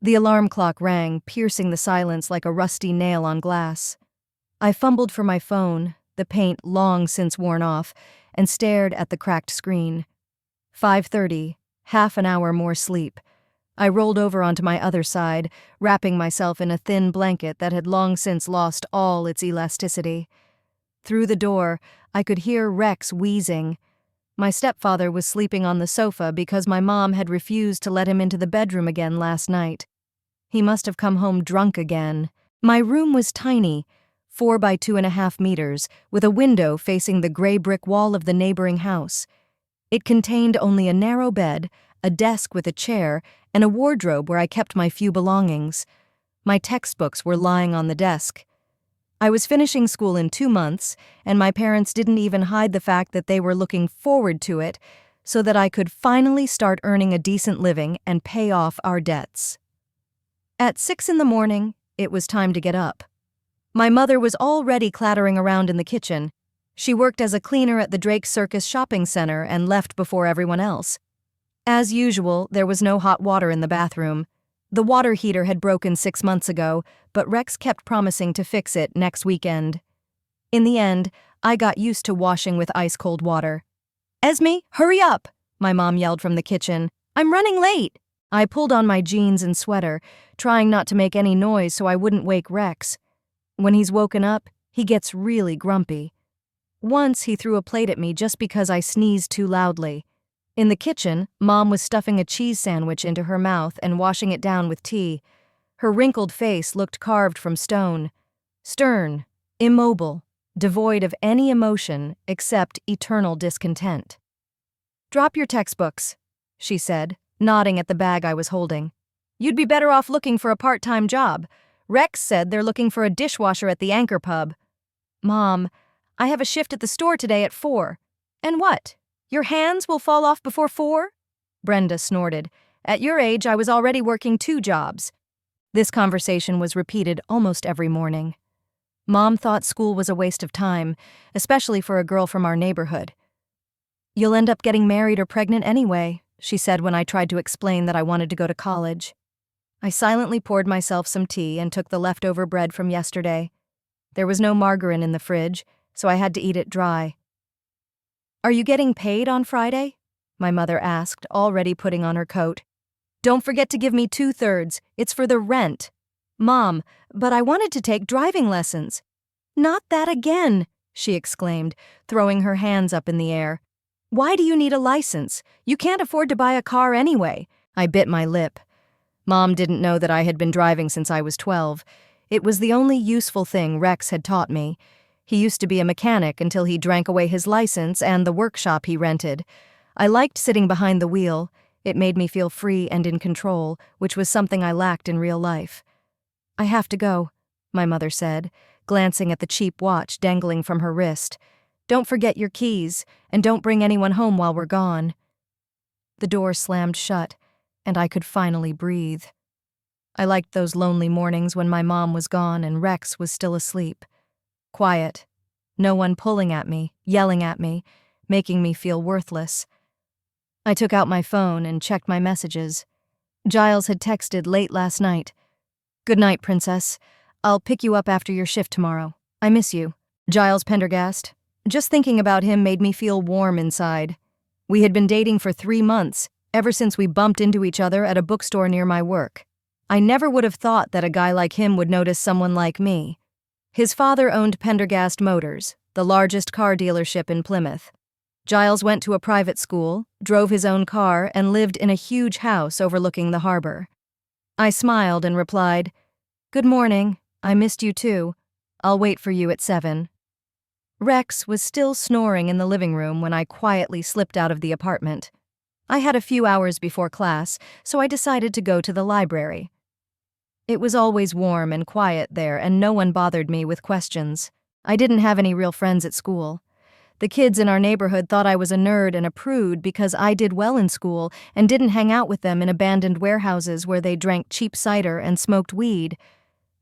The alarm clock rang, piercing the silence like a rusty nail on glass. I fumbled for my phone, the paint long since worn off, and stared at the cracked screen. 5:30, half an hour more sleep. I rolled over onto my other side, wrapping myself in a thin blanket that had long since lost all its elasticity. Through the door, I could hear Rex wheezing. My stepfather was sleeping on the sofa because my mom had refused to let him into the bedroom again last night. He must have come home drunk again. My room was tiny, 4 by 2.5 meters, with a window facing the gray brick wall of the neighboring house. It contained only a narrow bed, a desk with a chair, and a wardrobe where I kept my few belongings. My textbooks were lying on the desk. I was finishing school in 2 months, and my parents didn't even hide the fact that they were looking forward to it so that I could finally start earning a decent living and pay off our debts. At 6 in the morning, it was time to get up. My mother was already clattering around in the kitchen. She worked as a cleaner at the Drake Circus shopping center and left before everyone else. As usual, there was no hot water in the bathroom. The water heater had broken 6 months ago, but Rex kept promising to fix it next weekend. In the end, I got used to washing with ice-cold water. "Esme, hurry up!" my mom yelled from the kitchen. "I'm running late!" I pulled on my jeans and sweater, trying not to make any noise so I wouldn't wake Rex. When he's woken up, he gets really grumpy. Once he threw a plate at me just because I sneezed too loudly. In the kitchen, Mom was stuffing a cheese sandwich into her mouth and washing it down with tea. Her wrinkled face looked carved from stone. Stern, immobile, devoid of any emotion except eternal discontent. "Drop your textbooks," she said, nodding at the bag I was holding. "You'd be better off looking for a part-time job. Rex said they're looking for a dishwasher at the Anchor Pub." "Mom, I have a shift at the store today at 4. "And what? Your hands will fall off before 4? Brenda snorted. "At your age, I was already working 2 jobs. This conversation was repeated almost every morning. Mom thought school was a waste of time, especially for a girl from our neighborhood. "You'll end up getting married or pregnant anyway," she said when I tried to explain that I wanted to go to college. I silently poured myself some tea and took the leftover bread from yesterday. There was no margarine in the fridge, so I had to eat it dry. "Are you getting paid on Friday?" my mother asked, already putting on her coat. "Don't forget to give me 2/3. It's for the rent." "Mom, but I wanted to take driving lessons." "Not that again," she exclaimed, throwing her hands up in the air. "Why do you need a license? You can't afford to buy a car anyway." I bit my lip. Mom didn't know that I had been driving since I was 12. It was the only useful thing Rex had taught me. He used to be a mechanic until he drank away his license and the workshop he rented. I liked sitting behind the wheel. It made me feel free and in control, which was something I lacked in real life. "I have to go," my mother said, glancing at the cheap watch dangling from her wrist. "Don't forget your keys, and don't bring anyone home while we're gone." The door slammed shut, and I could finally breathe. I liked those lonely mornings when my mom was gone and Rex was still asleep. Quiet. No one pulling at me, yelling at me, making me feel worthless. I took out my phone and checked my messages. Giles had texted late last night. "Good night, Princess. I'll pick you up after your shift tomorrow. I miss you. Giles Pendergast." Just thinking about him made me feel warm inside. We had been dating for 3 months, ever since we bumped into each other at a bookstore near my work. I never would have thought that a guy like him would notice someone like me. His father owned Pendergast Motors, the largest car dealership in Plymouth. Giles went to a private school, drove his own car, and lived in a huge house overlooking the harbor. I smiled and replied, "Good morning. I missed you too. I'll wait for you at 7. Rex was still snoring in the living room when I quietly slipped out of the apartment. I had a few hours before class, so I decided to go to the library. It was always warm and quiet there, and no one bothered me with questions. I didn't have any real friends at school. The kids in our neighborhood thought I was a nerd and a prude because I did well in school and didn't hang out with them in abandoned warehouses where they drank cheap cider and smoked weed.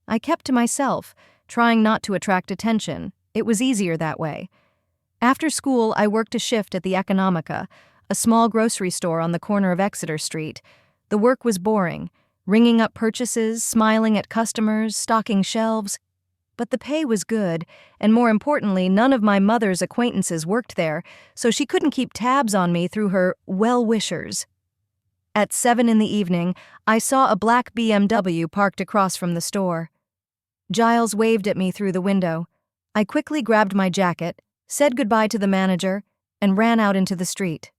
I kept to myself, trying not to attract attention. It was easier that way. After school, I worked a shift at the Economica, a small grocery store on the corner of Exeter Street. The work was boring, ringing up purchases, smiling at customers, stocking shelves. But the pay was good, and more importantly, none of my mother's acquaintances worked there, so she couldn't keep tabs on me through her well-wishers. At 7 in the evening, I saw a black BMW parked across from the store. Giles waved at me through the window. I quickly grabbed my jacket, said goodbye to the manager, and ran out into the street.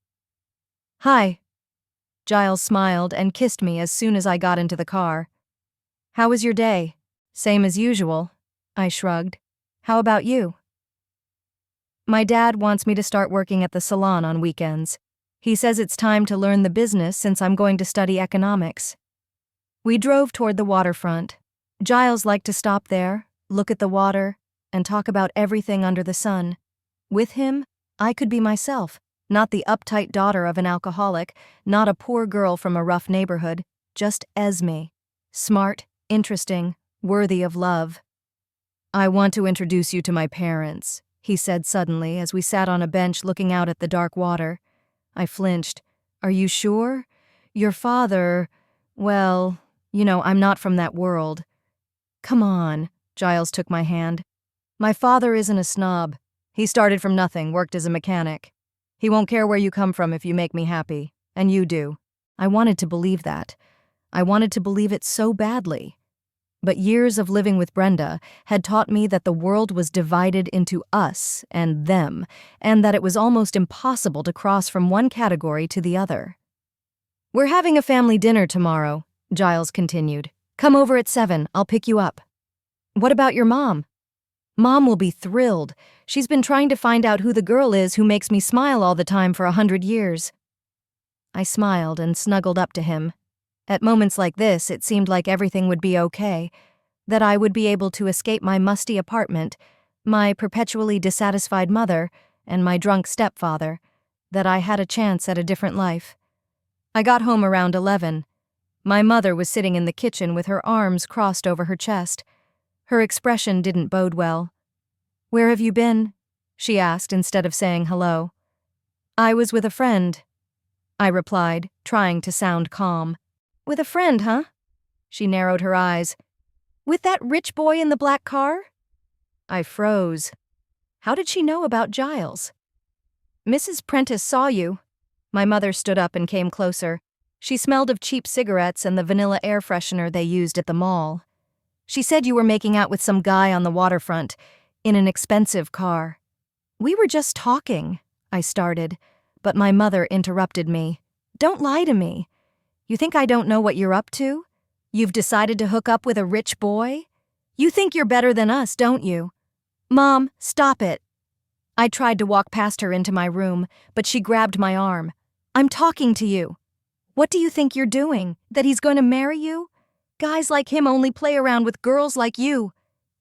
"Hi." Giles smiled and kissed me as soon as I got into the car. "How was your day?" "Same as usual." I shrugged. "How about you?" "My dad wants me to start working at the salon on weekends. He says it's time to learn the business since I'm going to study economics." We drove toward the waterfront. Giles liked to stop there, look at the water, and talk about everything under the sun. With him, I could be myself, not the uptight daughter of an alcoholic, not a poor girl from a rough neighborhood, just Esme. Smart, interesting, worthy of love. "I want to introduce you to my parents," he said suddenly as we sat on a bench looking out at the dark water. I flinched. "Are you sure? Your father, well, I'm not from that world." "Come on," Giles took my hand. "My father isn't a snob. He started from nothing, worked as a mechanic. He won't care where you come from if you make me happy, and you do." I wanted to believe that. I wanted to believe it so badly. But years of living with Brenda had taught me that the world was divided into us and them, and that it was almost impossible to cross from one category to the other. "We're having a family dinner tomorrow," Giles continued. "Come over at 7, I'll pick you up." "What about your mom?" "Mom will be thrilled. She's been trying to find out who the girl is who makes me smile all the time for 100 years. I smiled and snuggled up to him. At moments like this, it seemed like everything would be okay, that I would be able to escape my musty apartment, my perpetually dissatisfied mother, and my drunk stepfather, that I had a chance at a different life. I got home around 11. My mother was sitting in the kitchen with her arms crossed over her chest. Her expression didn't bode well. "Where have you been?" she asked instead of saying hello. "I was with a friend," I replied, trying to sound calm. "With a friend, huh?" She narrowed her eyes. "With that rich boy in the black car?" I froze. How did she know about Giles? "Mrs. Prentice saw you." My mother stood up and came closer. She smelled of cheap cigarettes and the vanilla air freshener they used at the mall. "She said you were making out with some guy on the waterfront, in an expensive car." "We were just talking," I started, but my mother interrupted me. "Don't lie to me. You think I don't know what you're up to? You've decided to hook up with a rich boy? You think you're better than us, don't you?" "Mom, stop it." I tried to walk past her into my room, but she grabbed my arm. "I'm talking to you. What do you think you're doing? That he's going to marry you? Guys like him only play around with girls like you.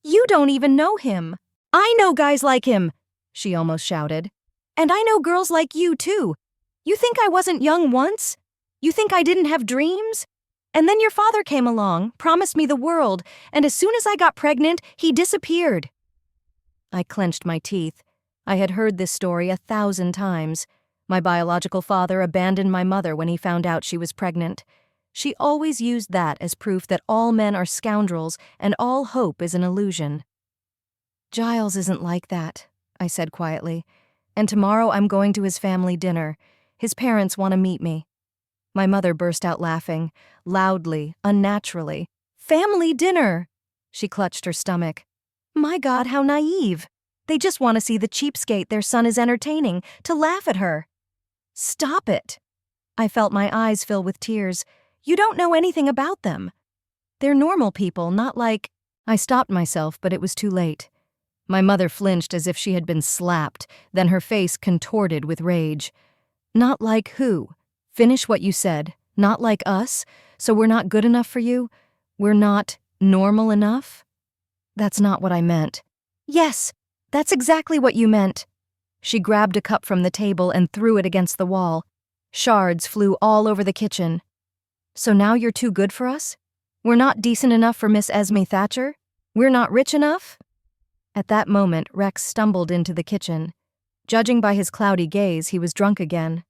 You don't even know him." "I know guys like him," she almost shouted. "And I know girls like you, too. You think I wasn't young once? You think I didn't have dreams? And then your father came along, promised me the world, and as soon as I got pregnant, he disappeared." I clenched my teeth. I had heard this story 1,000 times. My biological father abandoned my mother when he found out she was pregnant. She always used that as proof that all men are scoundrels and all hope is an illusion. "Giles isn't like that," I said quietly. "And tomorrow I'm going to his family dinner. His parents want to meet me." My mother burst out laughing, loudly, unnaturally. "Family dinner!" She clutched her stomach. "My God, how naive. They just want to see the cheapskate their son is entertaining, to laugh at her." "Stop it." I felt my eyes fill with tears. "You don't know anything about them. They're normal people, not like—" I stopped myself, but it was too late. My mother flinched as if she had been slapped, then her face contorted with rage. "Not like who? Finish what you said. Not like us? So we're not good enough for you? We're not normal enough?" "That's not what I meant." "Yes, that's exactly what you meant." She grabbed a cup from the table and threw it against the wall. Shards flew all over the kitchen. "So now you're too good for us? We're not decent enough for Miss Esme Thatcher? We're not rich enough?" At that moment, Rex stumbled into the kitchen. Judging by his cloudy gaze, he was drunk again.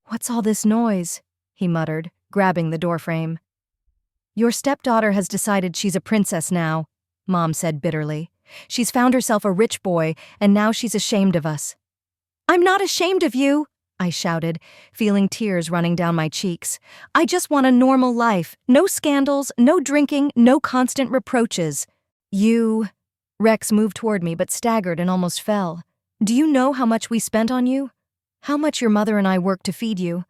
"What's all this noise?" he muttered, grabbing the doorframe. Your stepdaughter has decided she's a princess now, Mom said bitterly. She's found herself a rich boy, and now she's ashamed of us. I'm not ashamed of you, I shouted, feeling tears running down my cheeks. I just want a normal life. No scandals, no drinking, no constant reproaches. You... Rex moved toward me but staggered and almost fell. Do you know how much we spent on you? How much your mother and I worked to feed you?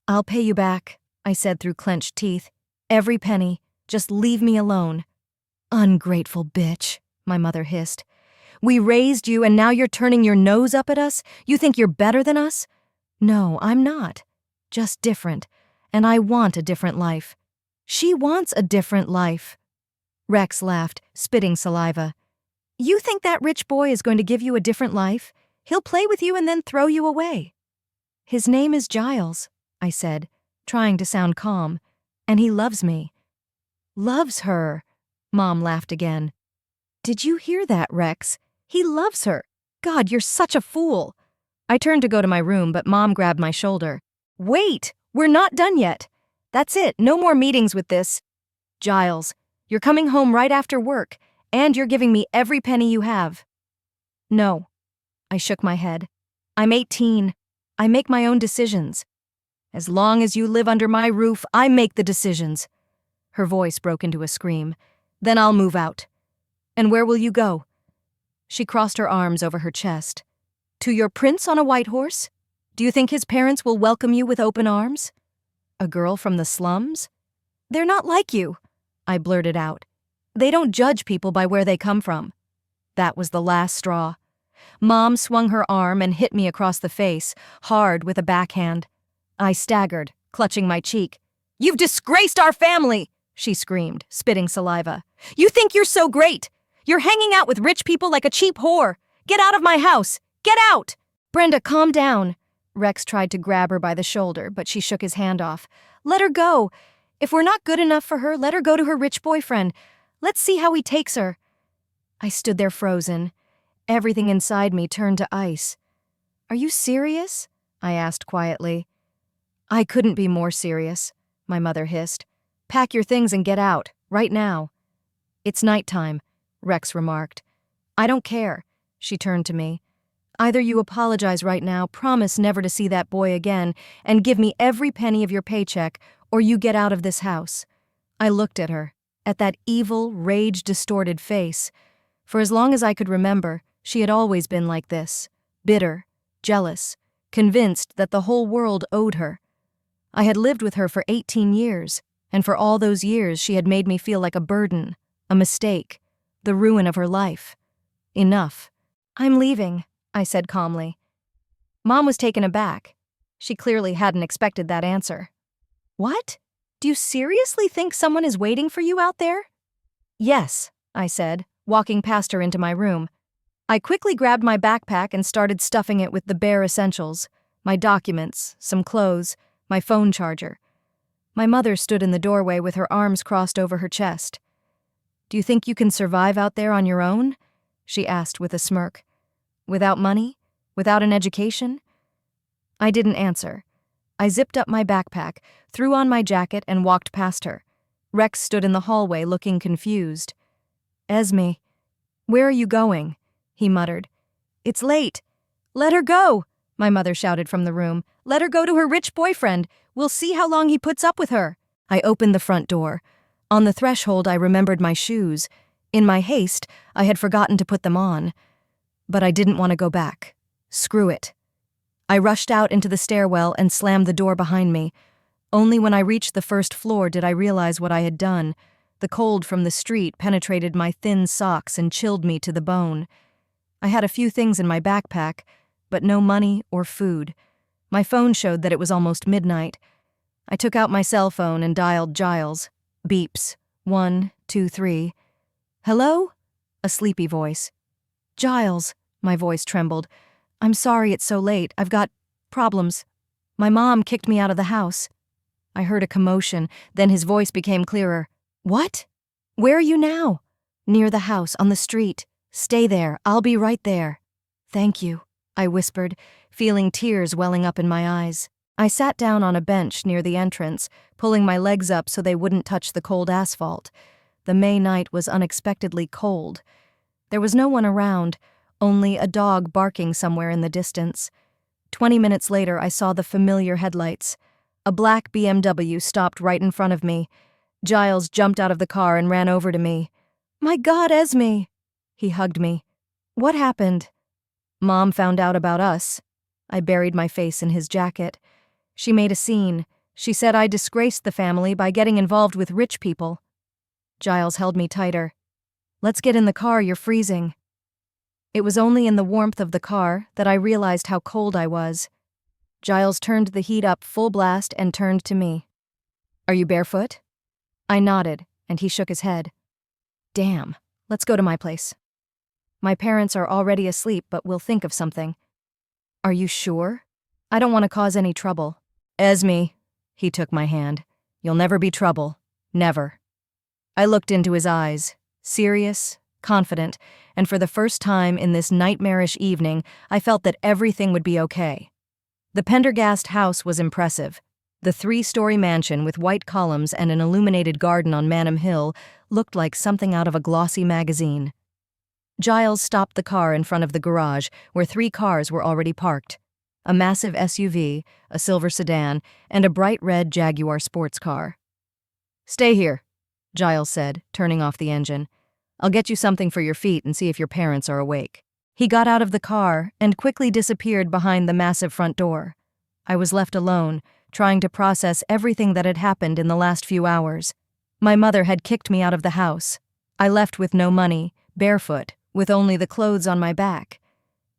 I'll pay you back, I said through clenched teeth. Every penny. Just leave me alone. Ungrateful bitch, my mother hissed. We raised you and now you're turning your nose up at us? You think you're better than us? No, I'm not. Just different. And I want a different life. She wants a different life. Rex laughed, spitting saliva. You think that rich boy is going to give you a different life? He'll play with you and then throw you away. His name is Giles, I said, trying to sound calm, and he loves me. Loves her, Mom laughed again. Did you hear that, Rex? He loves her. God, you're such a fool. I turned to go to my room, but Mom grabbed my shoulder. Wait, we're not done yet. That's it, no more meetings with this. Giles, you're coming home right after work, and you're giving me every penny you have. No. I shook my head. I'm 18. I make my own decisions. As long as you live under my roof, I make the decisions. Her voice broke into a scream. Then I'll move out. And where will you go? She crossed her arms over her chest. To your prince on a white horse? Do you think his parents will welcome you with open arms? A girl from the slums? They're not like you, I blurted out. They don't judge people by where they come from. That was the last straw. Mom swung her arm and hit me across the face, hard with a backhand. I staggered, clutching my cheek. You've disgraced our family, she screamed, spitting saliva. You think you're so great. You're hanging out with rich people like a cheap whore. Get out of my house. Get out. Brenda, calm down. Rex tried to grab her by the shoulder, but she shook his hand off. Let her go. If we're not good enough for her, let her go to her rich boyfriend. Let's see how he takes her. I stood there frozen. Everything inside me turned to ice. Are you serious? I asked quietly. I couldn't be more serious, my mother hissed. Pack your things and get out, right now. It's nighttime, Rex remarked. I don't care, she turned to me. Either you apologize right now, promise never to see that boy again, and give me every penny of your paycheck, or you get out of this house. I looked at her, at that evil, rage-distorted face. For as long as I could remember, she had always been like this, bitter, jealous, convinced that the whole world owed her. I had lived with her for 18 years, and for all those years she had made me feel like a burden, a mistake, the ruin of her life. Enough. I'm leaving, I said calmly. Mom was taken aback. She clearly hadn't expected that answer. What? Do you seriously think someone is waiting for you out there? Yes, I said, walking past her into my room. I quickly grabbed my backpack and started stuffing it with the bare essentials, my documents, some clothes, my phone charger. My mother stood in the doorway with her arms crossed over her chest. Do you think you can survive out there on your own? She asked with a smirk. Without money? Without an education? I didn't answer. I zipped up my backpack, threw on my jacket, and walked past her. Rex stood in the hallway looking confused. Esme, where are you going? He muttered. It's late. Let her go, my mother shouted from the room. Let her go to her rich boyfriend. We'll see how long he puts up with her. I opened the front door. On the threshold, I remembered my shoes. In my haste, I had forgotten to put them on. But I didn't want to go back. Screw it. I rushed out into the stairwell and slammed the door behind me. Only when I reached the first floor did I realize what I had done. The cold from the street penetrated my thin socks and chilled me to the bone. I had a few things in my backpack, but no money or food. My phone showed that it was almost midnight. I took out my cell phone and dialed Giles. Beeps. 1, 2, 3. Hello? A sleepy voice. Giles, my voice trembled. I'm sorry it's so late. I've got problems. My mom kicked me out of the house. I heard a commotion, then his voice became clearer. What? Where are you now? Near the house, on the street. Stay there. I'll be right there. Thank you, I whispered, feeling tears welling up in my eyes. I sat down on a bench near the entrance, pulling my legs up so they wouldn't touch the cold asphalt. The May night was unexpectedly cold. There was no one around, only a dog barking somewhere in the distance. 20 minutes later, I saw the familiar headlights. A black BMW stopped right in front of me. Giles jumped out of the car and ran over to me. "My God, Esme!" He hugged me. "What happened?" "Mom found out about us." I buried my face in his jacket. "She made a scene. She said I disgraced the family by getting involved with rich people." Giles held me tighter. "Let's get in the car, you're freezing." It was only in the warmth of the car that I realized how cold I was. Giles turned the heat up full blast and turned to me. "Are you barefoot?" I nodded, and he shook his head. "Damn, let's go to my place. My parents are already asleep, but we'll think of something." "Are you sure? I don't want to cause any trouble." "Esme," he took my hand. "You'll never be trouble. Never." I looked into his eyes, serious, confident, and for the first time in this nightmarish evening, I felt that everything would be okay. The Pendergast house was impressive. The 3-story mansion with white columns and an illuminated garden on Manham Hill looked like something out of a glossy magazine. Giles stopped the car in front of the garage, where 3 cars were already parked. A massive SUV, a silver sedan, and a bright red Jaguar sports car. "Stay here," Giles said, turning off the engine. "I'll get you something for your feet and see if your parents are awake." He got out of the car and quickly disappeared behind the massive front door. I was left alone, trying to process everything that had happened in the last few hours. My mother had kicked me out of the house. I left with no money, barefoot, with only the clothes on my back.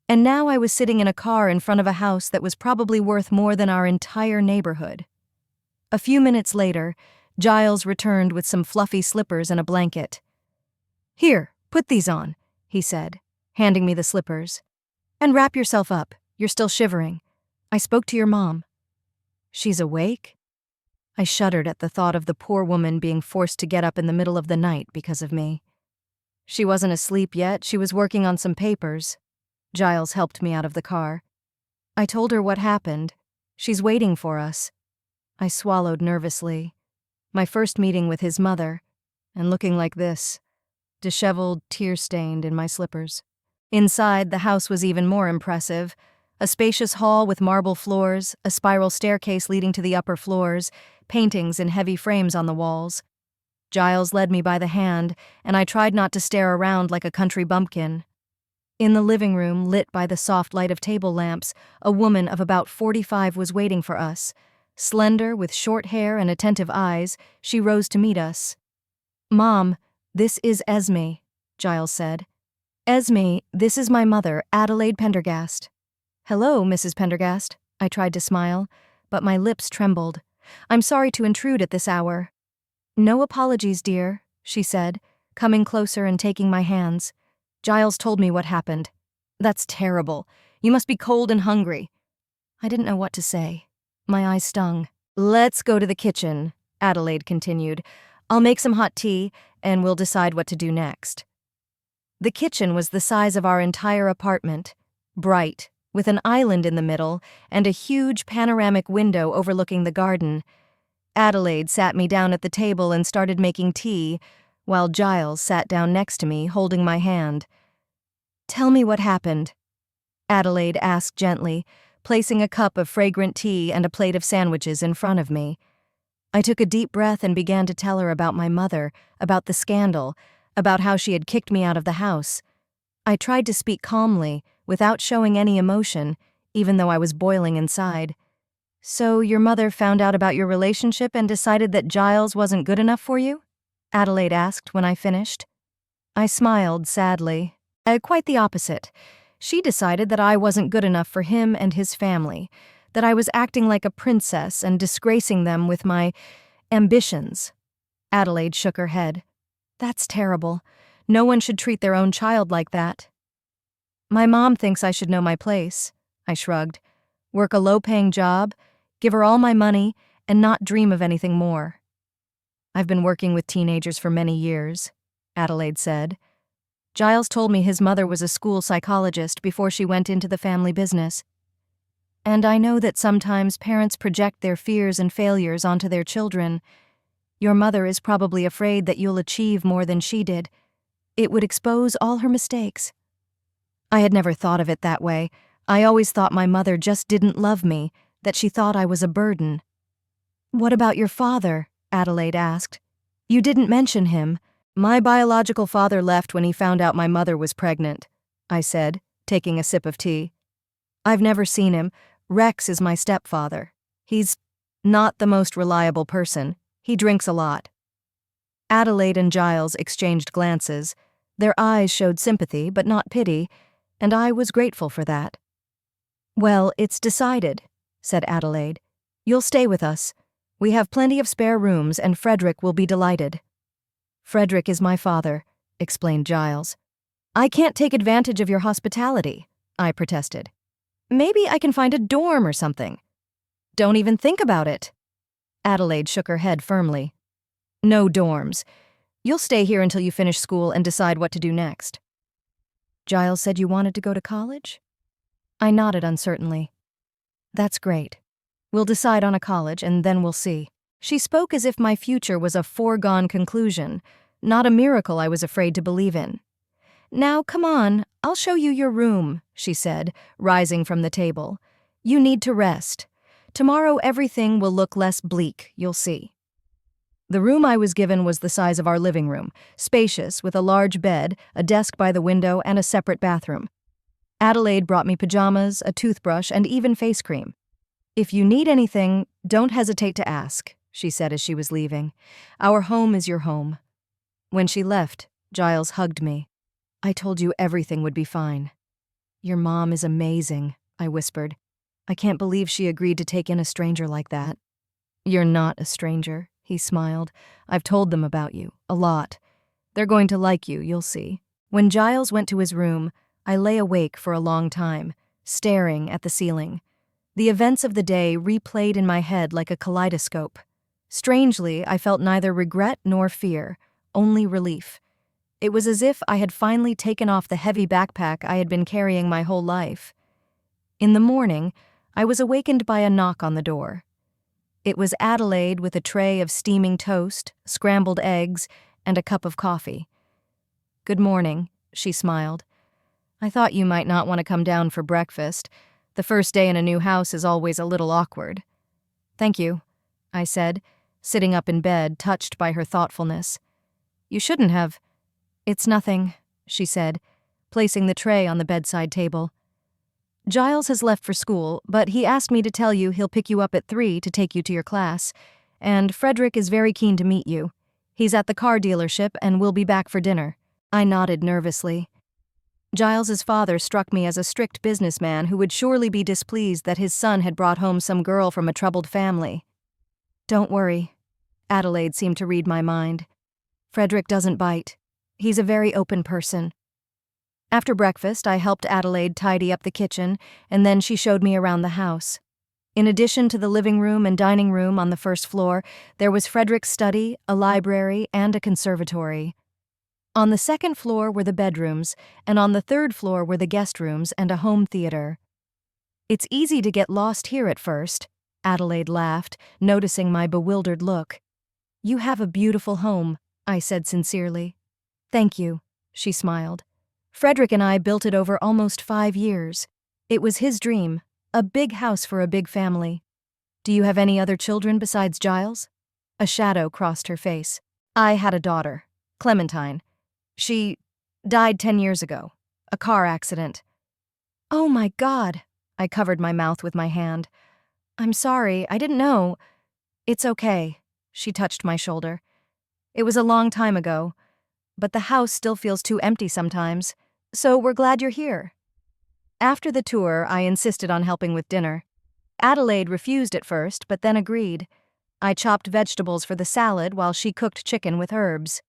And now I was sitting in a car in front of a house that was probably worth more than our entire neighborhood. A few minutes later, Giles returned with some fluffy slippers and a blanket. "Here, put these on," he said, handing me the slippers. "And wrap yourself up. You're still shivering. I spoke to your mom." "She's awake?" I shuddered at the thought of the poor woman being forced to get up in the middle of the night because of me. "She wasn't asleep yet. She was working on some papers." Giles helped me out of the car. "I told her what happened. She's waiting for us." I swallowed nervously. My first meeting with his mother, and looking like this, disheveled, tear-stained in my slippers. Inside, the house was even more impressive. A spacious hall with marble floors, a spiral staircase leading to the upper floors, paintings in heavy frames on the walls. Giles led me by the hand, and I tried not to stare around like a country bumpkin. In the living room, lit by the soft light of table lamps, a woman of about 45 was waiting for us. Slender, with short hair and attentive eyes, she rose to meet us. "Mom, this is Esme," Giles said. "Esme, this is my mother, Adelaide Pendergast." "Hello, Mrs. Pendergast." I tried to smile, but my lips trembled. "I'm sorry to intrude at this hour." "No apologies, dear," she said, coming closer and taking my hands. "Giles told me what happened." "That's terrible. You must be cold and hungry." I didn't know what to say. My eyes stung. "Let's go to the kitchen," Adelaide continued. "I'll make some hot tea, and we'll decide what to do next." The kitchen was the size of our entire apartment, bright, with an island in the middle and a huge panoramic window overlooking the garden. Adelaide sat me down at the table and started making tea, while Giles sat down next to me, holding my hand. "Tell me what happened," Adelaide asked gently, placing a cup of fragrant tea and a plate of sandwiches in front of me. I took a deep breath and began to tell her about my mother, about the scandal, about how she had kicked me out of the house. I tried to speak calmly, without showing any emotion, even though I was boiling inside. "So your mother found out about your relationship and decided that Giles wasn't good enough for you?" Adelaide asked when I finished. I smiled sadly. Quite the opposite. She decided that I wasn't good enough for him and his family, that I was acting like a princess and disgracing them with my ambitions. Adelaide shook her head. "That's terrible. No one should treat their own child like that." "My mom thinks I should know my place," I shrugged. "Work a low-paying job, give her all my money, and not dream of anything more." "I've been working with teenagers for many years," Adelaide said. "Giles told me his mother was a school psychologist before she went into the family business." And I know that sometimes parents project their fears and failures onto their children. Your mother is probably afraid that you'll achieve more than she did. It would expose all her mistakes. I had never thought of it that way. I always thought my mother just didn't love me, that she thought I was a burden. "What about your father?" Adelaide asked. "You didn't mention him." "My biological father left when he found out my mother was pregnant," I said, taking a sip of tea. "I've never seen him. Rex is my stepfather. He's not the most reliable person. He drinks a lot." Adelaide and Giles exchanged glances. Their eyes showed sympathy, but not pity, and I was grateful for that. "Well, it's decided," said Adelaide. "You'll stay with us. We have plenty of spare rooms, and Frederick will be delighted." "Frederick is my father," explained Giles. "I can't take advantage of your hospitality," I protested. "Maybe I can find a dorm or something." "Don't even think about it." Adelaide shook her head firmly. "No dorms. You'll stay here until you finish school and decide what to do next." "Giles said you wanted to go to college?" I nodded uncertainly. "That's great. We'll decide on a college, and then we'll see." She spoke as if my future was a foregone conclusion, not a miracle I was afraid to believe in. "Now, come on, I'll show you your room," she said, rising from the table. "You need to rest. Tomorrow everything will look less bleak, you'll see." The room I was given was the size of our living room, spacious, with a large bed, a desk by the window, and a separate bathroom. Adelaide brought me pajamas, a toothbrush, and even face cream. "If you need anything, don't hesitate to ask," she said as she was leaving. "Our home is your home." When she left, Giles hugged me. "I told you everything would be fine." "Your mom is amazing," I whispered. "I can't believe she agreed to take in a stranger like that." "You're not a stranger," he smiled. "I've told them about you, a lot. They're going to like you, you'll see." When Giles went to his room, I lay awake for a long time, staring at the ceiling. The events of the day replayed in my head like a kaleidoscope. Strangely, I felt neither regret nor fear, only relief. It was as if I had finally taken off the heavy backpack I had been carrying my whole life. In the morning, I was awakened by a knock on the door. It was Adelaide with a tray of steaming toast, scrambled eggs, and a cup of coffee. "Good morning," she smiled. "I thought you might not want to come down for breakfast. The first day in a new house is always a little awkward." "Thank you," I said, sitting up in bed, touched by her thoughtfulness. "You shouldn't have." "It's nothing," she said, placing the tray on the bedside table. "Giles has left for school, but he asked me to tell you he'll pick you up at 3 to take you to your class. And Frederick is very keen to meet you. He's at the car dealership and will be back for dinner." I nodded nervously. Giles's father struck me as a strict businessman who would surely be displeased that his son had brought home some girl from a troubled family. "Don't worry." Adelaide seemed to read my mind. "Frederick doesn't bite. He's a very open person." After breakfast, I helped Adelaide tidy up the kitchen, and then she showed me around the house. In addition to the living room and dining room on the first floor, there was Frederick's study, a library, and a conservatory. On the second floor were the bedrooms, and on the third floor were the guest rooms and a home theater. "It's easy to get lost here at first," Adelaide laughed, noticing my bewildered look. "You have a beautiful home," I said sincerely. "Thank you," she smiled. "Frederick and I built it over almost 5 years. It was his dream, a big house for a big family." "Do you have any other children besides Giles?" A shadow crossed her face. "I had a daughter, Clementine. She died 10 years ago. A car accident." "Oh my God!" I covered my mouth with my hand. "I'm sorry, I didn't know." "It's okay," she touched my shoulder. "It was a long time ago, but the house still feels too empty sometimes, so we're glad you're here." After the tour, I insisted on helping with dinner. Adelaide refused at first, but then agreed. I chopped vegetables for the salad while she cooked chicken with herbs.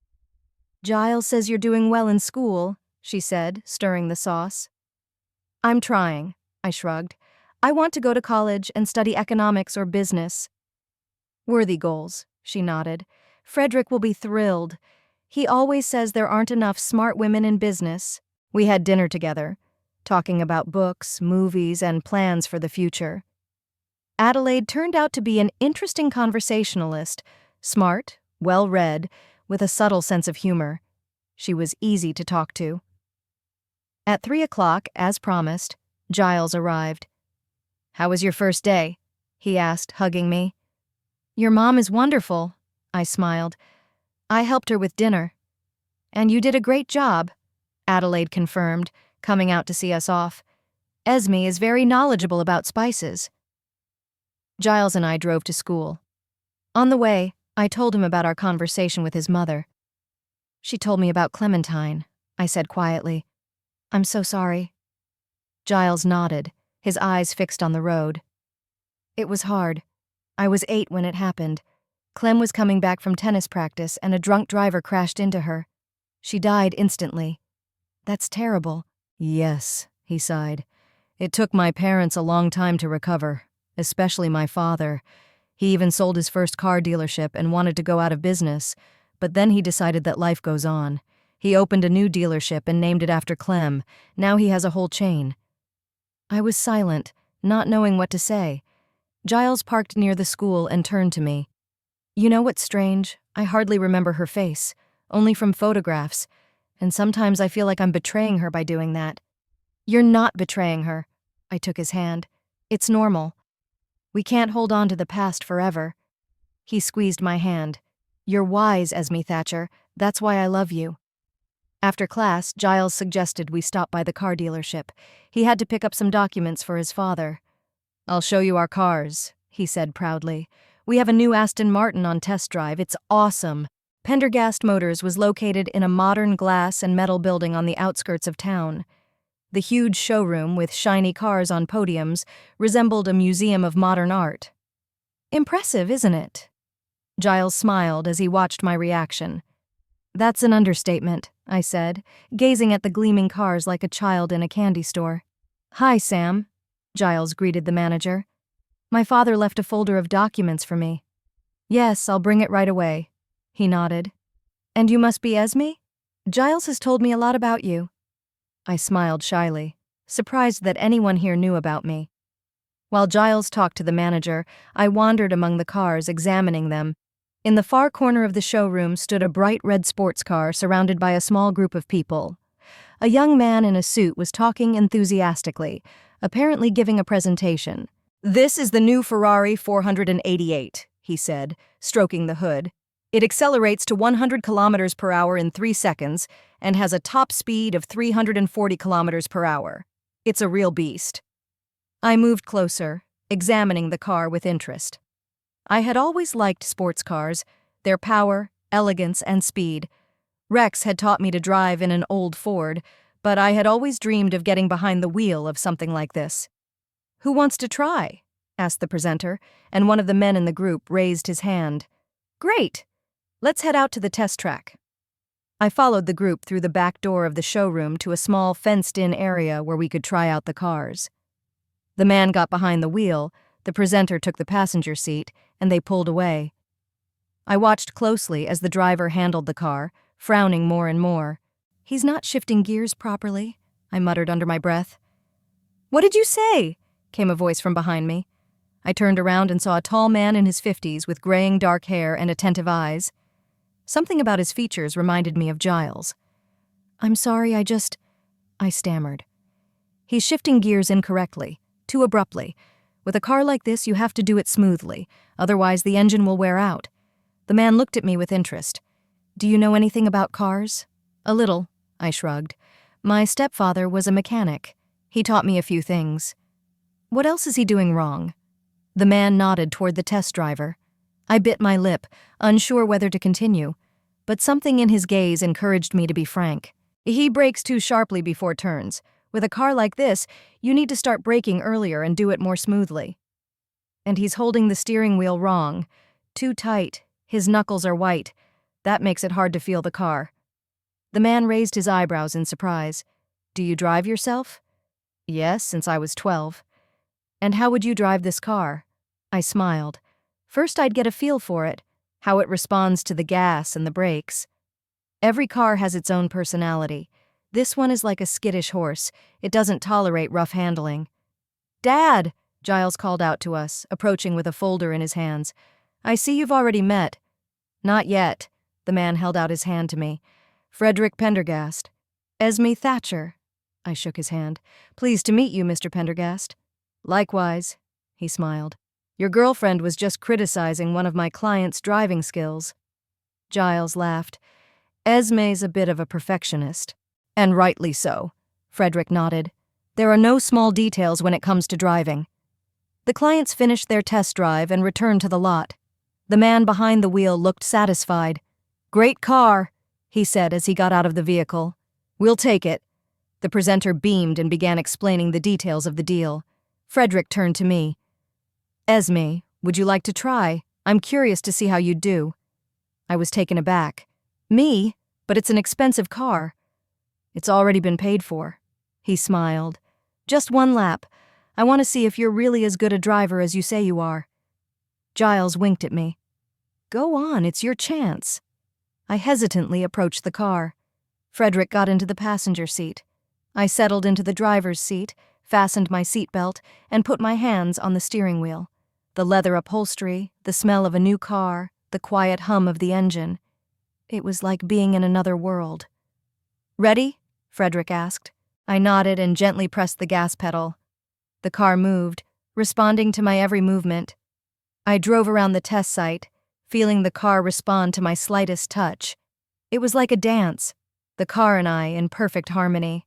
"Giles says you're doing well in school," she said, stirring the sauce. "I'm trying," I shrugged. "I want to go to college and study economics or business." "Worthy goals," she nodded. "Frederick will be thrilled. He always says there aren't enough smart women in business." We had dinner together. talking about books, movies, and plans for the future. Adelaide turned out to be an interesting conversationalist, smart, well-read, with a subtle sense of humor. She was easy to talk to. At 3 o'clock, as promised, Giles arrived. "How was your first day?" he asked, hugging me. "Your mom is wonderful," I smiled. "I helped her with dinner." "And you did a great job," Adelaide confirmed, coming out to see us off. "Esme is very knowledgeable about spices." Giles and I drove to school. On the way, I told him about our conversation with his mother. "She told me about Clementine," I said quietly. "I'm so sorry." Giles nodded, his eyes fixed on the road. "It was hard. I was 8 when it happened. Clem was coming back from tennis practice and a drunk driver crashed into her. She died instantly. That's terrible." "Yes," he sighed. "It took my parents a long time to recover, especially my father. He even sold his first car dealership and wanted to go out of business, but then he decided that life goes on. He opened a new dealership and named it after Clem. Now he has a whole chain." I was silent, not knowing what to say. Giles parked near the school and turned to me. "You know what's strange? I hardly remember her face, only from photographs, and sometimes I feel like I'm betraying her by doing that." "You're not betraying her." I took his hand. "It's normal. We can't hold on to the past forever." He squeezed my hand. "You're wise, Esme Thatcher. That's why I love you." After class, Giles suggested we stop by the car dealership. He had to pick up some documents for his father. "I'll show you our cars," he said proudly. "We have a new Aston Martin on test drive. It's awesome." Pendergast Motors was located in a modern glass and metal building on the outskirts of town. The huge showroom, with shiny cars on podiums, resembled a museum of modern art. "Impressive, isn't it?" Giles smiled as he watched my reaction. "That's an understatement," I said, gazing at the gleaming cars like a child in a candy store. "Hi, Sam," Giles greeted the manager. "My father left a folder of documents for me." "Yes, I'll bring it right away," he nodded. "And you must be Esme? Giles has told me a lot about you." I smiled shyly, surprised that anyone here knew about me. While Giles talked to the manager, I wandered among the cars, examining them. In the far corner of the showroom stood a bright red sports car surrounded by a small group of people. A young man in a suit was talking enthusiastically, apparently giving a presentation. "This is the new Ferrari 488, he said, stroking the hood. "It accelerates to 100 kilometers per hour in 3 seconds and has a top speed of 340 kilometers per hour. It's a real beast." I moved closer, examining the car with interest. I had always liked sports cars, their power, elegance, and speed. Rex had taught me to drive in an old Ford, but I had always dreamed of getting behind the wheel of something like this. "Who wants to try?" asked the presenter, and one of the men in the group raised his hand. "Great! Let's head out to the test track." I followed the group through the back door of the showroom to a small fenced-in area where we could try out the cars. The man got behind the wheel, the presenter took the passenger seat, and they pulled away. I watched closely as the driver handled the car, frowning more and more. "He's not shifting gears properly," I muttered under my breath. "What did you say?" came a voice from behind me. I turned around and saw a tall man in his 50s with graying dark hair and attentive eyes. Something about his features reminded me of Giles. "I'm sorry, I stammered. "He's shifting gears incorrectly, too abruptly. With a car like this, you have to do it smoothly, otherwise the engine will wear out." The man looked at me with interest. "Do you know anything about cars?" "A little," I shrugged. "My stepfather was a mechanic. He taught me a few things." "What else is he doing wrong?" The man nodded toward the test driver. I bit my lip, unsure whether to continue, but something in his gaze encouraged me to be frank. "He brakes too sharply before turns. With a car like this, you need to start braking earlier and do it more smoothly." "And he's holding the steering wheel wrong. Too tight. His knuckles are white. That makes it hard to feel the car." The man raised his eyebrows in surprise. "Do you drive yourself?" "Yes, since I was 12. "And how would you drive this car?" I smiled. "First I'd get a feel for it, how it responds to the gas and the brakes. Every car has its own personality. This one is like a skittish horse. It doesn't tolerate rough handling. Dad, Giles called out to us, approaching with a folder in his hands. I see you've already met. Not yet. The man held out his hand to me. Frederick Pendergast. Esme Thatcher. I shook his hand. Pleased to meet you, Mr. Pendergast. Likewise, he smiled. Your girlfriend was just criticizing one of my client's driving skills. Giles laughed. Esme's a bit of a perfectionist. And rightly so. Frederick nodded. There are no small details when it comes to driving. The clients finished their test drive and returned to the lot. The man behind the wheel looked satisfied. Great car, he said as he got out of the vehicle. We'll take it. The presenter beamed and began explaining the details of the deal. Frederick turned to me. Esme, would you like to try? I'm curious to see how you'd do. I was taken aback. Me? But it's an expensive car. It's already been paid for. He smiled. Just one lap. I want to see if you're really as good a driver as you say you are. Giles winked at me. Go on, it's your chance. I hesitantly approached the car. Frederick got into the passenger seat. I settled into the driver's seat, fastened my seatbelt, and put my hands on the steering wheel. The leather upholstery, the smell of a new car, the quiet hum of the engine. It was like being in another world. Ready? Frederick asked. I nodded and gently pressed the gas pedal. The car moved, responding to my every movement. I drove around the test site, feeling the car respond to my slightest touch. It was like a dance, the car and I in perfect harmony.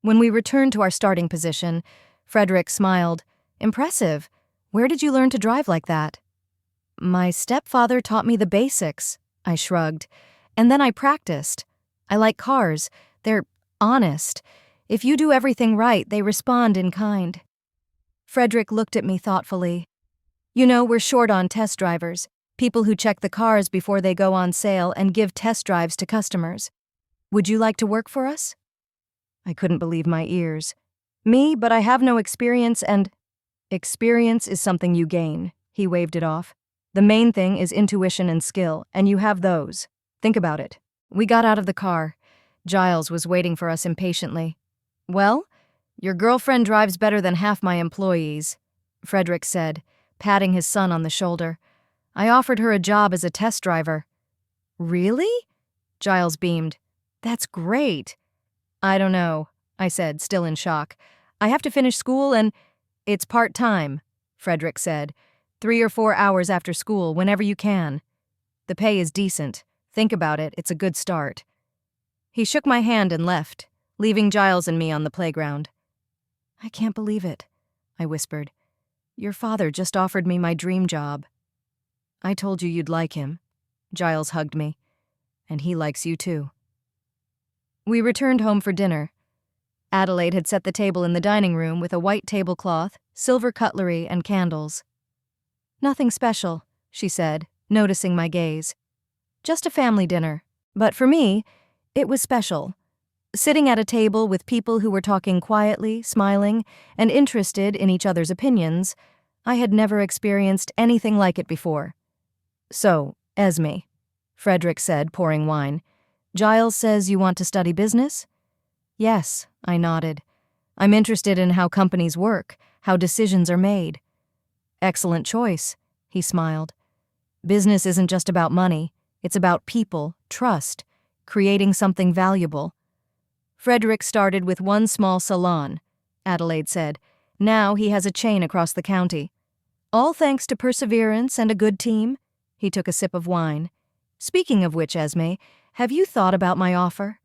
When we returned to our starting position, Frederick smiled. Impressive. Where did you learn to drive like that? My stepfather taught me the basics, I shrugged. And then I practiced. I like cars. They're honest. If you do everything right, they respond in kind. Frederick looked at me thoughtfully. You know, we're short on test drivers, people who check the cars before they go on sale and give test drives to customers. Would you like to work for us? I couldn't believe my ears. Me, but I have no experience and... Experience is something you gain, he waved it off. The main thing is intuition and skill, and you have those. Think about it. We got out of the car. Giles was waiting for us impatiently. Well, your girlfriend drives better than half my employees, Frederick said, patting his son on the shoulder. I offered her a job as a test driver. Really? Giles beamed. That's great. I don't know, I said, still in shock. I have to finish school and... It's part-time, Frederick said. 3 or 4 hours after school, whenever you can. The pay is decent. Think about it, it's a good start. He shook my hand and left, leaving Giles and me on the playground. I can't believe it, I whispered. Your father just offered me my dream job. I told you you'd like him. Giles hugged me. And he likes you too. We returned home for dinner. Adelaide had set the table in the dining room with a white tablecloth, silver cutlery, and candles. Nothing special, she said, noticing my gaze. Just a family dinner. But for me, it was special. Sitting at a table with people who were talking quietly, smiling, and interested in each other's opinions, I had never experienced anything like it before. So, Esme, Frederick said, pouring wine, Giles says you want to study business? Yes, I nodded. I'm interested in how companies work, how decisions are made. Excellent choice, he smiled. Business isn't just about money. It's about people, trust, creating something valuable. Frederick started with one small salon, Adelaide said. Now he has a chain across the county. All thanks to perseverance and a good team. He took a sip of wine. Speaking of which, Esme, have you thought about my offer?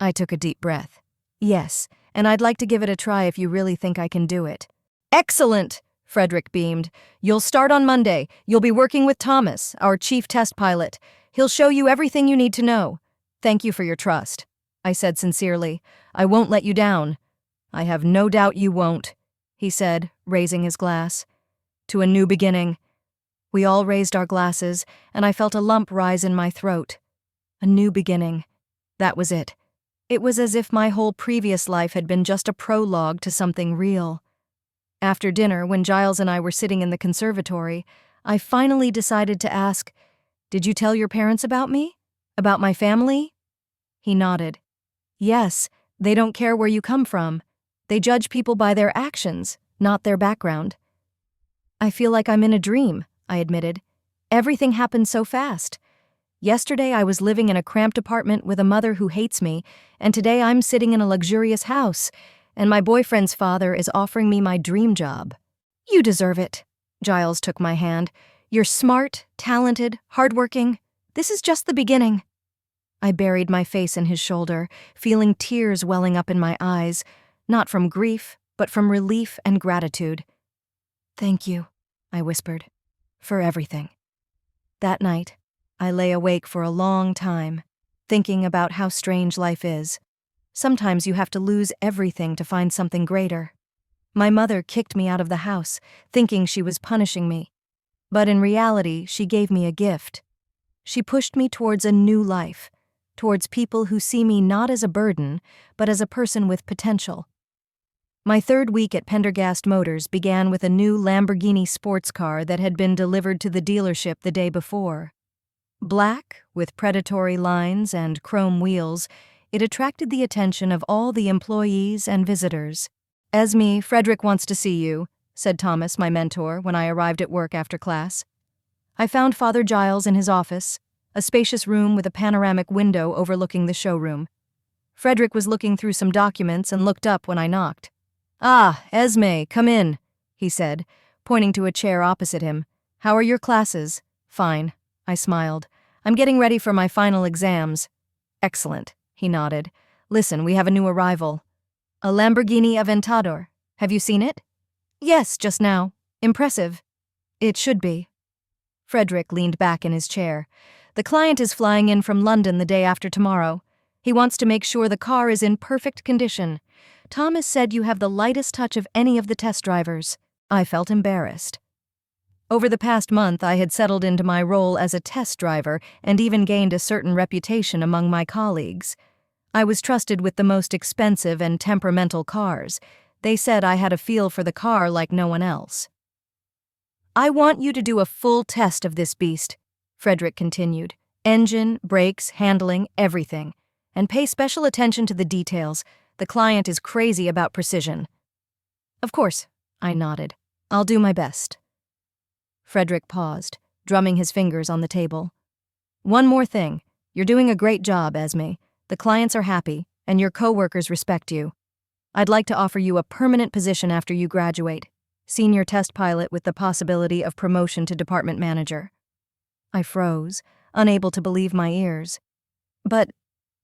I took a deep breath. Yes, and I'd like to give it a try if you really think I can do it. Excellent, Frederick beamed. You'll start on Monday. You'll be working with Thomas, our chief test pilot. He'll show you everything you need to know. Thank you for your trust, I said sincerely. I won't let you down. I have no doubt you won't, he said, raising his glass. To a new beginning. We all raised our glasses, and I felt a lump rise in my throat. A new beginning. That was it. It was as if my whole previous life had been just a prologue to something real. After dinner, when Giles and I were sitting in the conservatory, I finally decided to ask, Did you tell your parents about me? About my family? He nodded. Yes, They don't care where you come from. They judge people by their actions, not their background. I feel like I'm in a dream, I admitted. Everything happened so fast. Yesterday I was living in a cramped apartment with a mother who hates me, and today I'm sitting in a luxurious house, and my boyfriend's father is offering me my dream job. You deserve it. Giles took my hand. You're smart, talented, hardworking. This is just the beginning. I buried my face in his shoulder, feeling tears welling up in my eyes, not from grief, but from relief and gratitude. Thank you, I whispered, for everything. That night, I lay awake for a long time, thinking about how strange life is. Sometimes you have to lose everything to find something greater. My mother kicked me out of the house, thinking she was punishing me. But in reality, she gave me a gift. She pushed me towards a new life, towards people who see me not as a burden, but as a person with potential. My third week at Pendergast Motors began with a new Lamborghini sports car that had been delivered to the dealership the day before. Black, with predatory lines and chrome wheels, it attracted the attention of all the employees and visitors. Esme, Frederick wants to see you, said Thomas, my mentor, when I arrived at work after class. I found Father Giles in his office, a spacious room with a panoramic window overlooking the showroom. Frederick was looking through some documents and looked up when I knocked. Ah, Esme, come in, he said, pointing to a chair opposite him. How are your classes? Fine, I smiled. I'm getting ready for my final exams. Excellent, he nodded. Listen, we have a new arrival. A Lamborghini Aventador. Have you seen it? Yes, just now. Impressive. It should be. Frederick leaned back in his chair. The client is flying in from London the day after tomorrow. He wants to make sure the car is in perfect condition. Thomas said you have the lightest touch of any of the test drivers. I felt embarrassed. Over the past month, I had settled into my role as a test driver and even gained a certain reputation among my colleagues. I was trusted with the most expensive and temperamental cars. They said I had a feel for the car like no one else. I want you to do a full test of this beast, Frederick continued. Engine, brakes, handling, everything. And pay special attention to the details. The client is crazy about precision. Of course, I nodded. I'll do my best. Frederick paused, drumming his fingers on the table. One more thing. You're doing a great job, Esme. The clients are happy, and your coworkers respect you. I'd like to offer you a permanent position after you graduate. Senior test pilot with the possibility of promotion to department manager. I froze, unable to believe my ears. But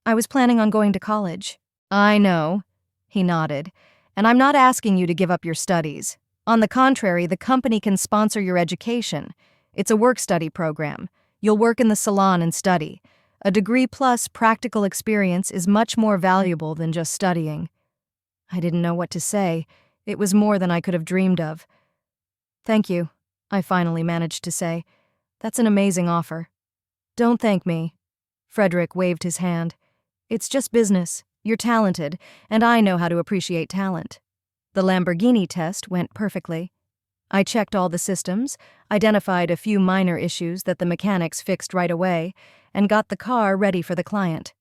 I was planning on going to college. I know, he nodded, and I'm not asking you to give up your studies. On the contrary, the company can sponsor your education. It's a work-study program. You'll work in the salon and study. A degree plus practical experience is much more valuable than just studying. I didn't know what to say. It was more than I could have dreamed of. Thank you, I finally managed to say. That's an amazing offer. Don't thank me. Frederick waved his hand. It's just business. You're talented, and I know how to appreciate talent. The Lamborghini test went perfectly. I checked all the systems, identified a few minor issues that the mechanics fixed right away, and got the car ready for the client.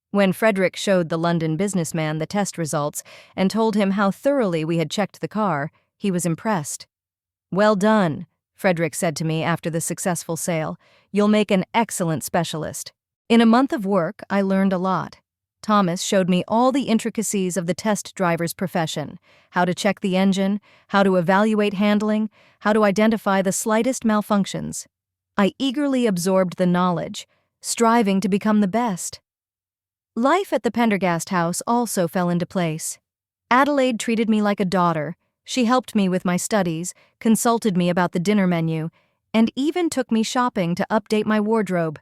When Frederick showed the London businessman the test results and told him how thoroughly we had checked the car, he was impressed. Well done, Frederick said to me after the successful sale. You'll make an excellent specialist. In a month of work, I learned a lot. Thomas showed me all the intricacies of the test driver's profession, how to check the engine, how to evaluate handling, how to identify the slightest malfunctions. I eagerly absorbed the knowledge, striving to become the best. Life at the Pendergast house also fell into place. Adelaide treated me like a daughter. She helped me with my studies, consulted me about the dinner menu, and even took me shopping to update my wardrobe.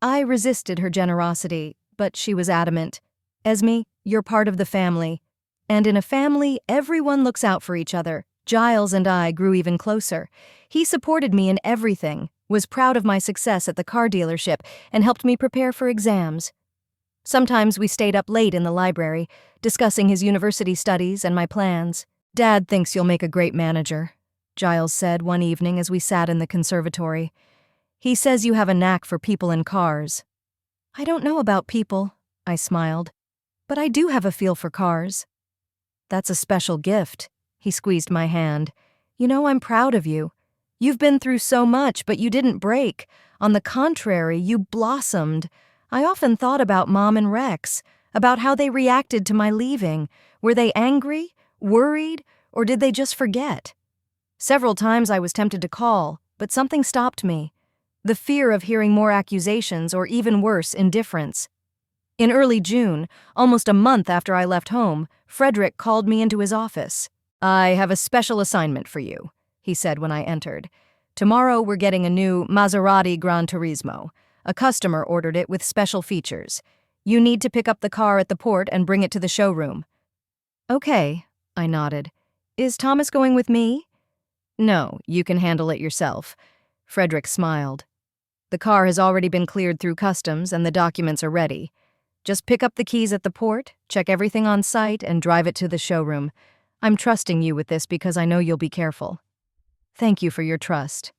I resisted her generosity, but she was adamant. Esme, you're part of the family. And in a family, everyone looks out for each other. Giles and I grew even closer. He supported me in everything, was proud of my success at the car dealership, and helped me prepare for exams. Sometimes we stayed up late in the library, discussing his university studies and my plans. Dad thinks you'll make a great manager, Giles said one evening as we sat in the conservatory. He says you have a knack for people and cars. I don't know about people, I smiled. But I do have a feel for cars. That's a special gift. He squeezed my hand. You know, I'm proud of you. You've been through so much, but you didn't break. On the contrary, you blossomed. I often thought about Mom and Rex, about how they reacted to my leaving. Were they angry, worried, or did they just forget? Several times I was tempted to call, but something stopped me. The fear of hearing more accusations or even worse, indifference. In early June, almost a month after I left home, Frederick called me into his office. I have a special assignment for you, he said when I entered. Tomorrow we're getting a new Maserati Gran Turismo. A customer ordered it with special features. You need to pick up the car at the port and bring it to the showroom. Okay, I nodded. Is Thomas going with me? No, you can handle it yourself. Frederick smiled. The car has already been cleared through customs and the documents are ready. Just pick up the keys at the port, check everything on site, and drive it to the showroom. I'm trusting you with this because I know you'll be careful. Thank you for your trust.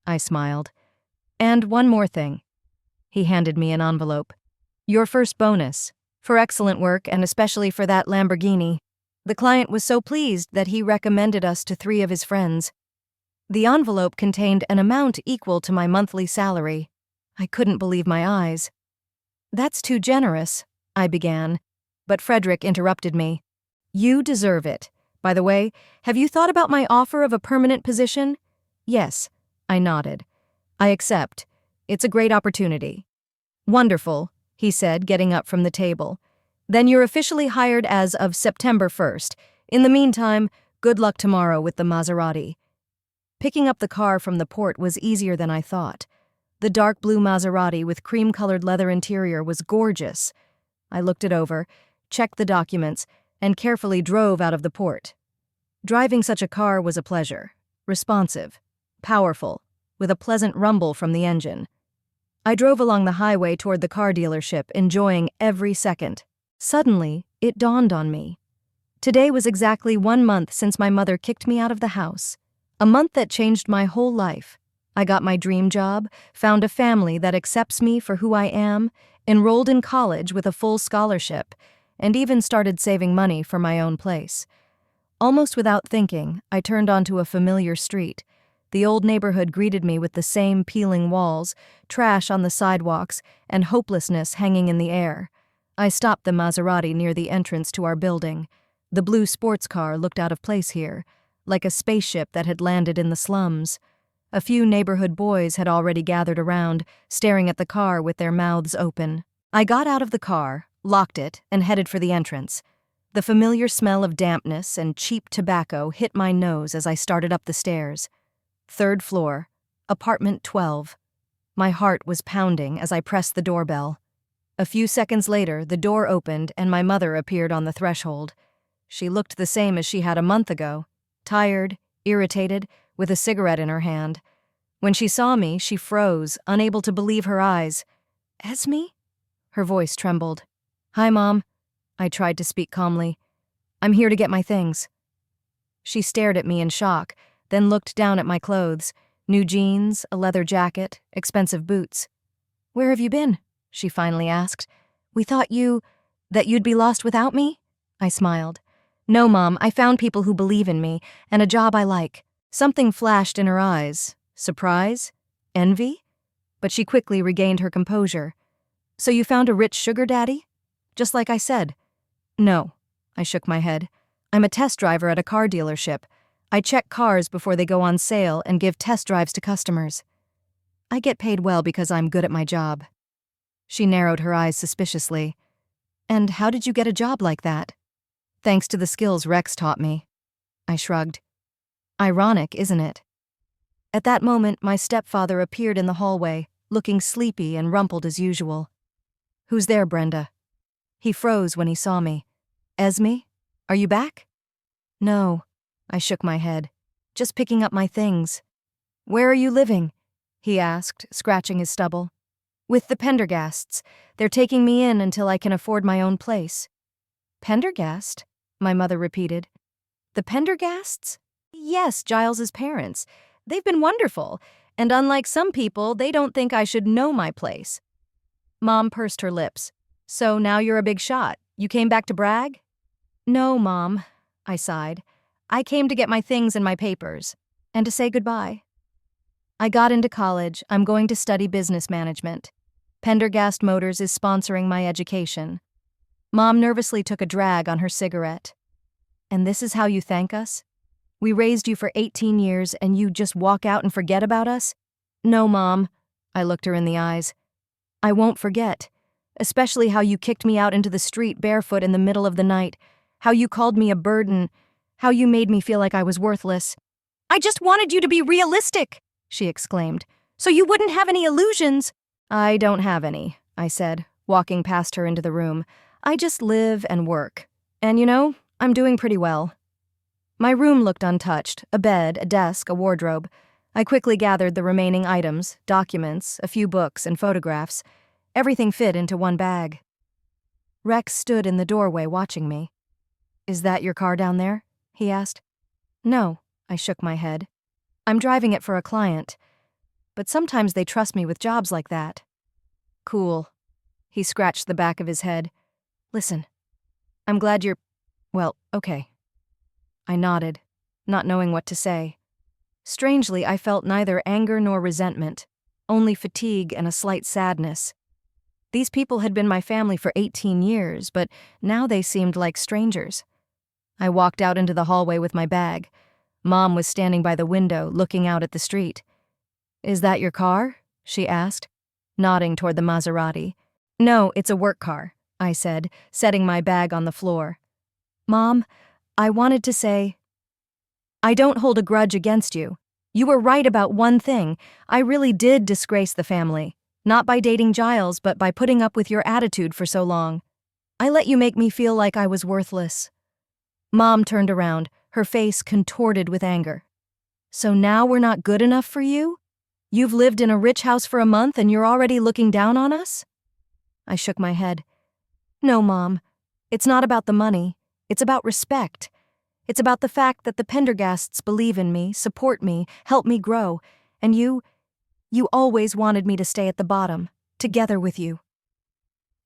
I smiled. And one more thing. He handed me an envelope. Your first bonus. For excellent work and especially for that Lamborghini. The client was so pleased that he recommended us to 3 of his friends. The envelope contained an amount equal to my monthly salary. I couldn't believe my eyes. That's too generous, I began, but Frederick interrupted me. You deserve it. By the way, have you thought about my offer of a permanent position? Yes, I nodded. I accept. It's a great opportunity. Wonderful, he said, getting up from the table. Then you're officially hired as of September 1st. In the meantime, good luck tomorrow with the Maserati. Picking up the car from the port was easier than I thought. The dark blue Maserati with cream-colored leather interior was gorgeous. I looked it over, checked the documents, and carefully drove out of the port. Driving such a car was a pleasure. Responsive, powerful, with a pleasant rumble from the engine. I drove along the highway toward the car dealership, enjoying every second. Suddenly, it dawned on me. Today was exactly 1 month since my mother kicked me out of the house. A month that changed my whole life. I got my dream job, found a family that accepts me for who I am, enrolled in college with a full scholarship, and even started saving money for my own place. Almost without thinking, I turned onto a familiar street. The old neighborhood greeted me with the same peeling walls, trash on the sidewalks, and hopelessness hanging in the air. I stopped the Maserati near the entrance to our building. The blue sports car looked out of place here, like a spaceship that had landed in the slums. A few neighborhood boys had already gathered around, staring at the car with their mouths open. I got out of the car, locked it, and headed for the entrance. The familiar smell of dampness and cheap tobacco hit my nose as I started up the stairs. 3rd floor, apartment 12. My heart was pounding as I pressed the doorbell. A few seconds later, the door opened and my mother appeared on the threshold. She looked the same as she had a month ago, tired, irritated, with a cigarette in her hand. When she saw me, she froze, unable to believe her eyes. Esme? Her voice trembled. Hi, Mom. I tried to speak calmly. I'm here to get my things. She stared at me in shock, then looked down at my clothes. New jeans, a leather jacket, expensive boots. Where have you been? She finally asked. We thought that you'd be lost without me? I smiled. No, Mom, I found people who believe in me, and a job I like. Something flashed in her eyes. Surprise? Envy? But she quickly regained her composure. So you found a rich sugar daddy? Just like I said. No, I shook my head. I'm a test driver at a car dealership. I check cars before they go on sale and give test drives to customers. I get paid well because I'm good at my job. She narrowed her eyes suspiciously. And how did you get a job like that? Thanks to the skills Rex taught me. I shrugged. Ironic, isn't it? At that moment, my stepfather appeared in the hallway, looking sleepy and rumpled as usual. Who's there, Brenda? He froze when he saw me. Esme? Are you back? No. I shook my head. Just picking up my things. Where are you living? He asked, scratching his stubble. With the Pendergasts. They're taking me in until I can afford my own place. Pendergast? My mother repeated. The Pendergasts? Yes, Giles's parents. They've been wonderful, and unlike some people, they don't think I should know my place. Mom pursed her lips. So now you're a big shot. You came back to brag? No, Mom, I sighed. I came to get my things and my papers, and to say goodbye. I got into college. I'm going to study business management. Pendergast Motors is sponsoring my education. Mom nervously took a drag on her cigarette. And this is how you thank us? We raised you for 18 years and you just walk out and forget about us? No, Mom. I looked her in the eyes. I won't forget. Especially how you kicked me out into the street barefoot in the middle of the night. How you called me a burden. How you made me feel like I was worthless. I just wanted you to be realistic, she exclaimed, so you wouldn't have any illusions. I don't have any, I said, walking past her into the room. I just live and work. And I'm doing pretty well. My room looked untouched, a bed, a desk, a wardrobe. I quickly gathered the remaining items, documents, a few books, and photographs. Everything fit into one bag. Rex stood in the doorway watching me. Is that your car down there? He asked. No, I shook my head. I'm driving it for a client. But sometimes they trust me with jobs like that. Cool. He scratched the back of his head. Listen, I'm glad you're... Well, okay. I nodded, not knowing what to say. Strangely, I felt neither anger nor resentment, only fatigue and a slight sadness. These people had been my family for 18 years, but now they seemed like strangers. I walked out into the hallway with my bag. Mom was standing by the window, looking out at the street. Is that your car? She asked, nodding toward the Maserati. No, it's a work car, I said, setting my bag on the floor. Mom, I wanted to say, I don't hold a grudge against you. You were right about one thing. I really did disgrace the family. Not by dating Giles, but by putting up with your attitude for so long. I let you make me feel like I was worthless. Mom turned around, her face contorted with anger. So now we're not good enough for you? You've lived in a rich house for a month and you're already looking down on us? I shook my head. No, Mom. It's not about the money. It's about respect. It's about the fact that the Pendergasts believe in me, support me, help me grow, and you always wanted me to stay at the bottom, together with you.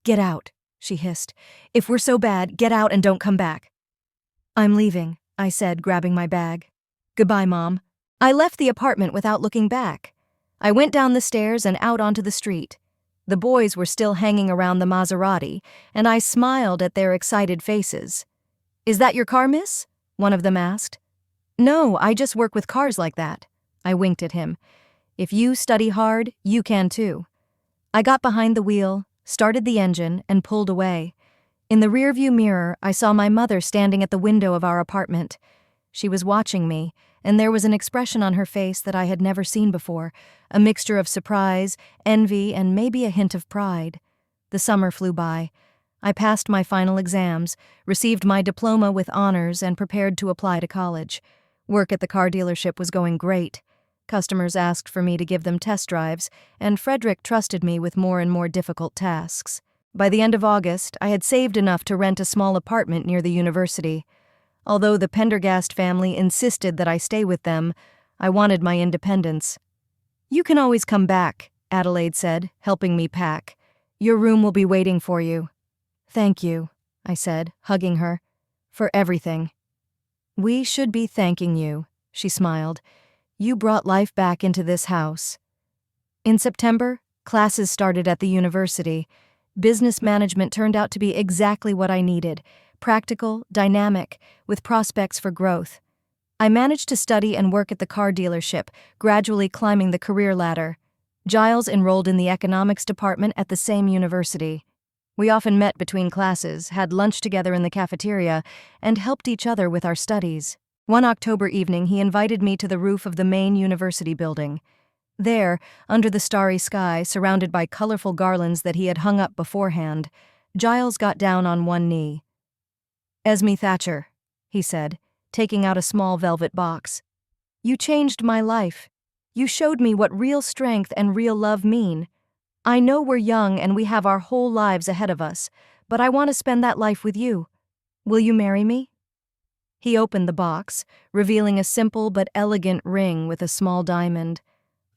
Get out, she hissed. If we're so bad, get out and don't come back. I'm leaving, I said, grabbing my bag. Goodbye, Mom. I left the apartment without looking back. I went down the stairs and out onto the street. The boys were still hanging around the Maserati, and I smiled at their excited faces. Is that your car, miss? One of them asked. No, I just work with cars like that. I winked at him. If you study hard, you can too. I got behind the wheel, started the engine, and pulled away. In the rearview mirror, I saw my mother standing at the window of our apartment. She was watching me, and there was an expression on her face that I had never seen before, a mixture of surprise, envy, and maybe a hint of pride. The summer flew by. I passed my final exams, received my diploma with honors, and prepared to apply to college. Work at the car dealership was going great. Customers asked for me to give them test drives, and Frederick trusted me with more and more difficult tasks. By the end of August, I had saved enough to rent a small apartment near the university. Although the Pendergast family insisted that I stay with them, I wanted my independence. You can always come back, Adelaide said, helping me pack. Your room will be waiting for you. Thank you, I said, hugging her, for everything. We should be thanking you, she smiled. You brought life back into this house. In September, classes started at the university. Business management turned out to be exactly what I needed, practical, dynamic, with prospects for growth. I managed to study and work at the car dealership, gradually climbing the career ladder. Giles enrolled in the economics department at the same university. We often met between classes, had lunch together in the cafeteria, and helped each other with our studies. One October evening, he invited me to the roof of the main university building. There, under the starry sky, surrounded by colorful garlands that he had hung up beforehand, Giles got down on one knee. Esme Thatcher, he said, taking out a small velvet box. You changed my life. You showed me what real strength and real love mean. I know we're young and we have our whole lives ahead of us, but I want to spend that life with you. Will you marry me? He opened the box, revealing a simple but elegant ring with a small diamond.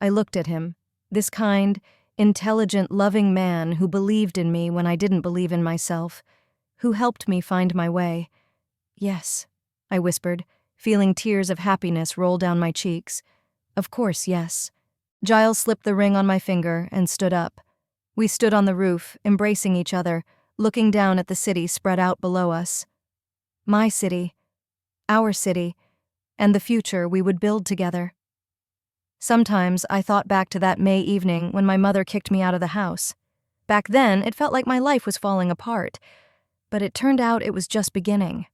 I looked at him, this kind, intelligent, loving man who believed in me when I didn't believe in myself. who helped me find my way. Yes, I whispered, feeling tears of happiness roll down my cheeks. Of course, yes. Giles slipped the ring on my finger and stood up. We stood on the roof, embracing each other, looking down at the city spread out below us. My city, our city, and the future we would build together. Sometimes I thought back to that May evening when my mother kicked me out of the house. Back then, it felt like my life was falling apart, but it turned out it was just beginning.